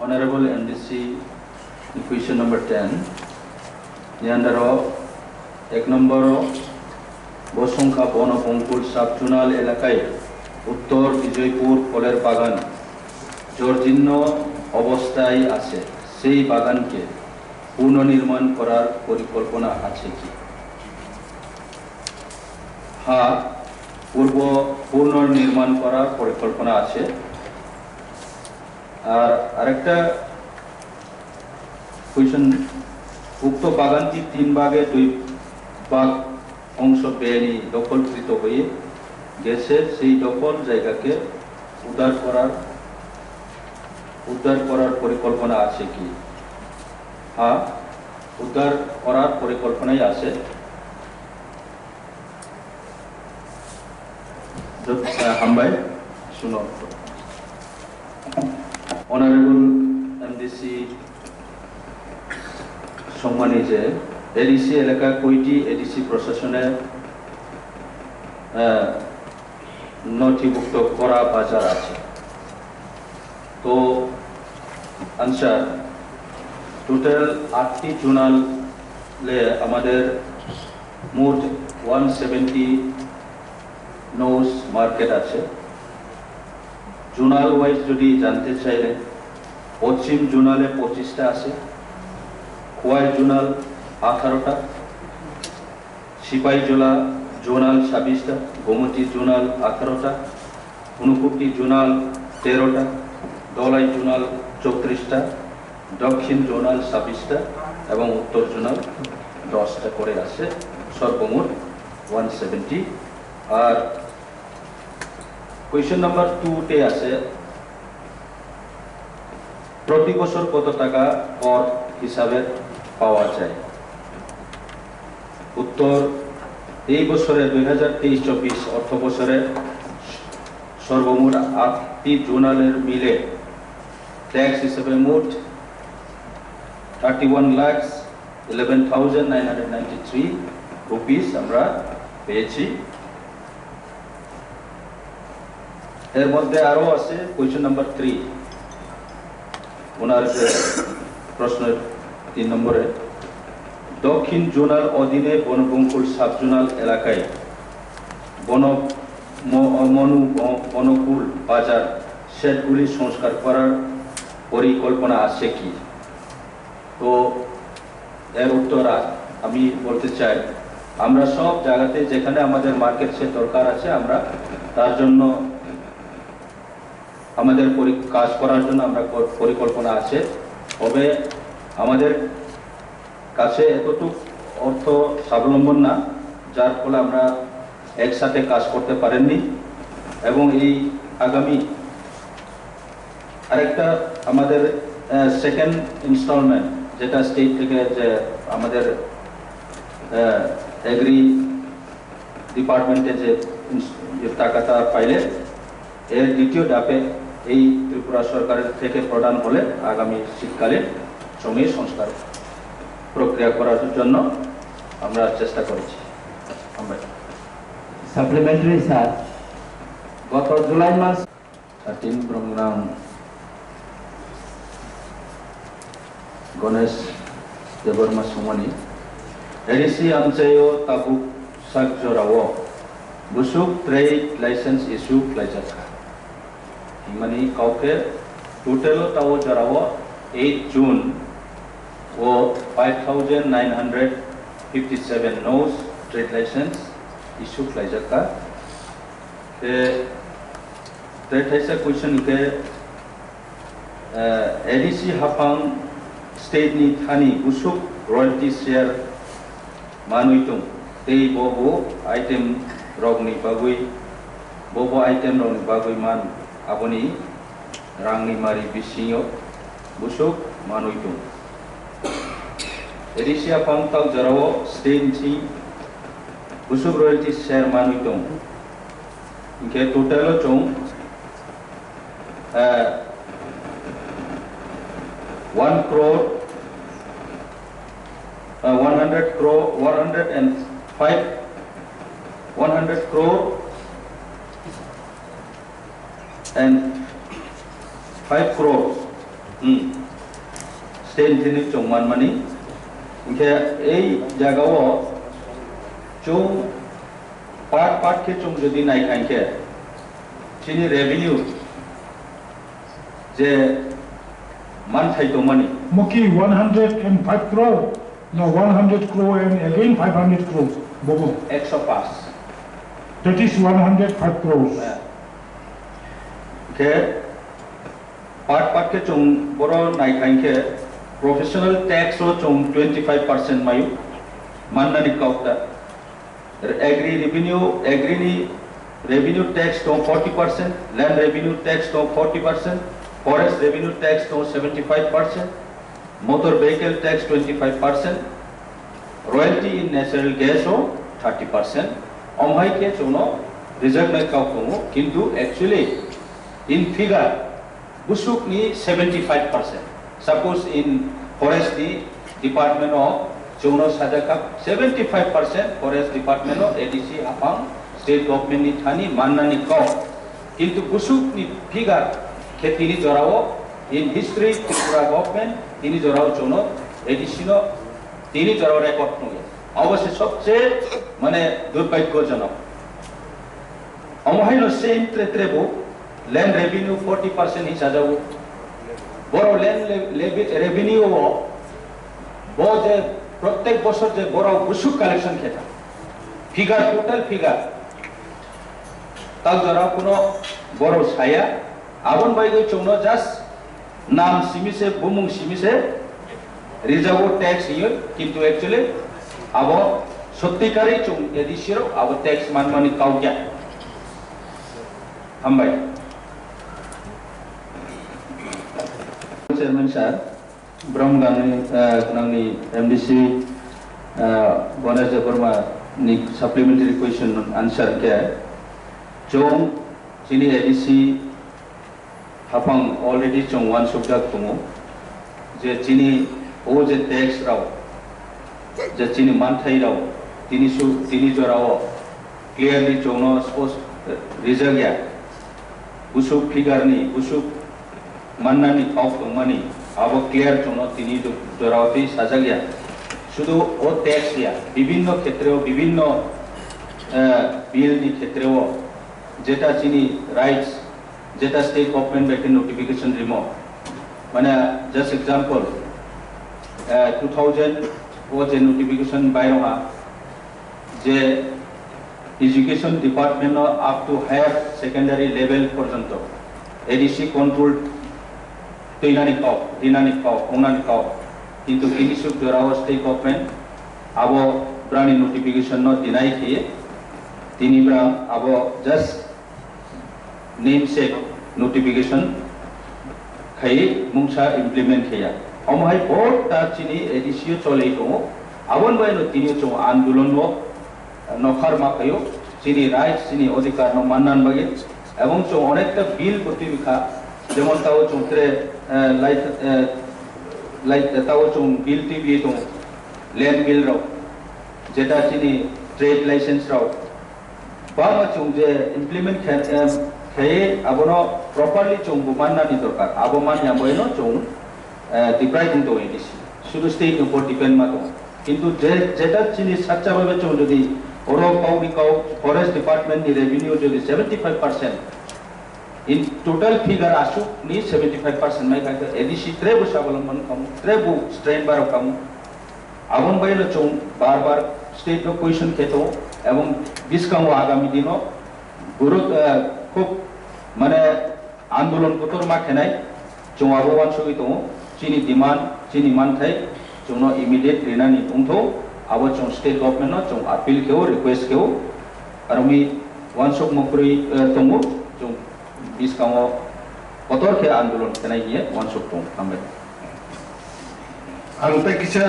Honorable MDC, question number 10. Niandaro, ek number বসংখ্যা বনপঙ্কুল subzonal এলাকায় উত্তর বিজয়পুর ফলের বাগান জর্জীর্ণ অবস্থায় আছে, সেই বাগানকে পুনর্নির্মাণ করার পরিকল্পনা আছে কি? হ্যাঁ, পুনর্নির্মাণ করার পরিকল্পনা আছে। আর আরেকটা কোয়েশ্চন, উক্ত বাগানটি 3 ভাগে 2 ভাগ অংশ বেআইনি দখলকৃত হয়ে গেছে, সেই দখল জায়গাকে উদ্ধার করার পরিকল্পনা আছে কি? হ্যাঁ, উদ্ধার করার পরিকল্পনাই আছে। হামবাই শুনো। অনারেবল এমডিসি সম্মানী যে এডিসি এলাকা কয়টি এডিসি প্রশাসনে নথিভুক্ত করা বাজার আছে? তো আনসার, টোটাল 8টি জোনালে আমাদের মোট 170 নোজ মার্কেট আছে। জোনাল ওয়াইজ যদি জানতে চাইলে পশ্চিম জোনালে 25টা আছে, খোয়াই জোনাল 18টা, সিপাহীজলা জোনাল 26টা, গোমতী জোনাল 18টা, ঊনকোটি জোনাল 13টা, দলাই জোনাল 34টা, দক্ষিণ জোনাল 26টা এবং উত্তর জোনাল 10টা করে আছে, সর্বমোট 170। আর কোয়েশ্চন নাম্বার 2-তে আছে, প্রতি বছর কত টাকা কর হিসাবে পাওয়া যায়? উত্তর, এই বছরে 2023-24 অর্থ বছরে সর্বমোট 8টি জোনালের মিলে ট্যাক্স হিসেবে মোট 31,11,993 রুপিস আমরা পেয়েছি। এর মধ্যে আরো আছে কোয়েশ্চন নাম্বার 3, ওনার প্রশ্নের 3 নম্বরে, দক্ষিণ জোনাল অধীনে বনপঙ্কুল সাবজোনাল এলাকায় অনুকূল বাজার শেডগুলি সংস্কার করার পরিকল্পনা আছে কি? তো এর উত্তর আমি বলতে চাই, আমরা সব জায়গাতে যেখানে আমাদের মার্কেট সে দরকার আছে, আমরা তার জন্য আমাদের কাজ করার জন্য আমরা পরিকল্পনা আছে। তবে আমাদের কাছে এতটুকু অর্থ স্বাবলম্বন না, যার ফলে আমরা একসাথে কাজ করতে পারেননি। এবং এই আগামী আরেকটা আমাদের সেকেন্ড ইনস্টলমেন্ট, যেটা স্টেট থেকে যে আমাদের এগ্রি ডিপার্টমেন্টে যে টাকাটা পাইলে, এর দ্বিতীয় ধাপে এই ত্রিপুরা সরকারের থেকে প্রদান হলে আগামী শীতকালে জমি সংস্কার প্রক্রিয়া করার জন্য আমরা চেষ্টা করেছি। সাপ্লিমেন্টারি স্যার, গত জুলাই মাস 13 programme Ganesh Debbarma সুমনি ADC আমচাইও Tabuk সাকজরাও busuk trade license issue plajatka himani kauke total tawo jarawo 8 June o 5,957 no's trade license issue plajatka ke trade license question ke ADC hapang state ni thani busuk royalty share manuitung tei bobo item rogni bagui bobo item rogni bagui man aboni rangni mari bisingo busuk manuitung edisia pangtau jarawo state chi busuk royalty share manuitung inke total chong 1 crore 100 crore 100 crore and 5 crores state थेनि चों मान मानी इनके जगह चों part के चों जदि नाई खाइके चीनी रेवेन्यू जे मान थाई तो money Muki 105 crore, no 100 crore and again 500 crores. Bobo. 105 That is 105 crores. के पार्ट के चों बरो नाई खाइके प्रोफेशनल टैक्स रो चों 25% मायु मान नानी काउटा एग्री रेवेन्यू टैक्स तो 40%, लैंड रेवेन्यू टैक्स तो 40%, फॉरेस्ट रेवेन्यू टैक्स तो 75%, motor vehicle tax 25%, royalty in natural gas हो 30%, अमहाई के चोनो रिजर्व में काउंटो किंतु एक्चुअली इन फिगर बुसुक नी 75%. Suppose in forest department of चोनो साजा 75% forest department of ADC अपang state government ni थानी मानना नि कौ किंतु बुसुक नि फिगर खेती नि जोराओ in history त्रिपुरा government तिनी जोराओ चोनो ADC नो तिनी जोराओ रेकॉर्ड नुगे अवश्य सबसे माने दुर्भाग्यजनक अमहाइनो सेम त्रेबो land revenue 40% ही साजाओ बरो land revenue वो बहुत जे प्रत्येक बছর যে বড় বুসুক কালেকশন খেতা ফিগার টোটাল ফিগার তাল জরা কোনো বড় ছায়া আবন বাইগো চৌনো জাস্ট নাম সিমিসে বুমুং সিমিসে রিজার্ভ ট্যাক্স ইয় কিন্তু অ্যাকচুয়ালি আব সত্যিকারই চৌ এদিশিরো আব ট্যাক্স মানমানি কাউকিয়া হামবাই chairman sir Brahmagani MDC Ganaja Burma ni supplementary question answer क्या है चों चीनी ADC हपंग already चों वन subject तुमो जे चीनी ओ जे tax राव जे चीनी मानथाई राव तिनी जो राव clearly चोंनो suppose result या busuk figure ni busuk manna ni काउ तुमानी अब क्लियर चुनो तिनी जोरावती साजा गया शुद्ध वो टैक्स या विभिन्न क्षेत्रों विभिन्न बिल नि क्षेत्रों जेटा चीनी राइट्स जेटा स्टेट गवर्नमेंट बैठे नोटिफिकेशन रिमो माने जस्ट एग्जांपल 2000 वो जे नोटिफिकेशन बाय रहा जे education department up to higher secondary level पर्यंत ADC कंट्रोल दिनानि काउ किंतु किनिसुक जोराव स्टेट गवर्नमेंट अब ब्रानी नोटिफिकेशन न दिनाई किए तिनी ब्रा अब जस्ट नेम सेक नोटिफिकेशन खाई मुंगसा इम्प्लीमेंट किया अमहाई बहुत ताचिनी एडिसियो चले दो अवन बाय न तिनी चो आंदोलन नो नखार माखायो चिनी राइट्स चिनी अधिकार न माननान बागे एवं चो अनेकटा बिल प्रतिबिखा যেমন তাও চোংত্রে লাইক তাও চোং বিল টিভি তো ল্যান্ড বিল রাও যেটা চিনি ট্রেড লাইসেন্স রাও বাবা চোং যে ইমপ্লিমেন্ট খেয়ে আবনো প্রপারলি চোং মাননানি দরকার আবো মানি আবয়নো চোং ডিপ্রাইভিং তো এডিসি শুধু স্টেট উপর ডিপেন্ড মাতো কিন্তু যেটা চিনি সাচ্চাভাবে চোং যদি ওরো কাউরি কাউ ফরেস্ট ডিপার্টমেন্ট নি রেভিনিউ যদি 75% in total figure asuk ni 75% mai ka ADC trebu sabalomban kamu trebu strain baro kamu abon bayno chong bar state no question keto ebong discount agami dino guru khub mane andolon kotor ma khenai chong abo wan soi to chini demand chini man thai chong no immediate rinani tungtho abo chong state government no chong appeal keo request keo armi wan sok mokuri tomo chong इसकाओ कोतर के आंदोलन केनाय हिए one सुक्तों हमबे आंते किसा